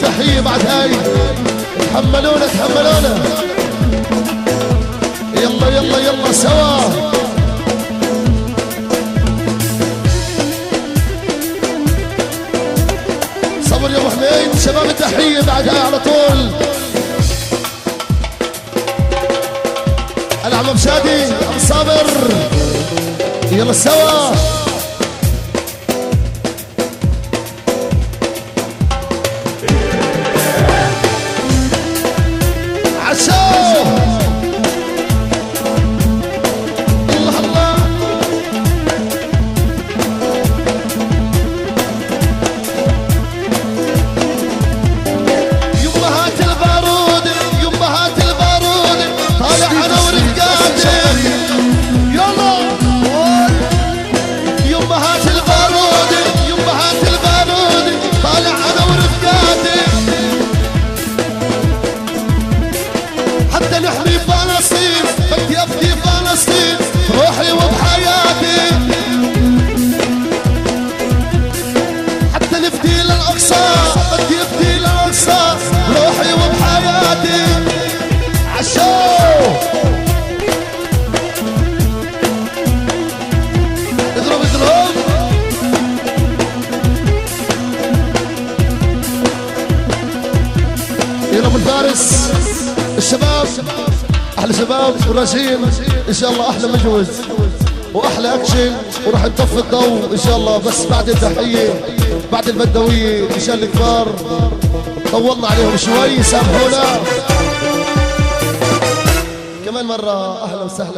تحية بعد هاي. تحملونا تحملونا. يلا يلا يلا سوا. صبر يا ابو حميد. شباب التحية بعد هاي على طول. العم ابو شادي ابو صابر. يلا سوا. الشباب احلى شباب والرجيم ان شاء الله. احلى مجوز واحلى اكشن وراح نطفي الضوء ان شاء الله. بس بعد التحيه بعد البدويه مشان الكبار طولنا عليهم شوي سامحونا. كمان مره اهلا وسهلا.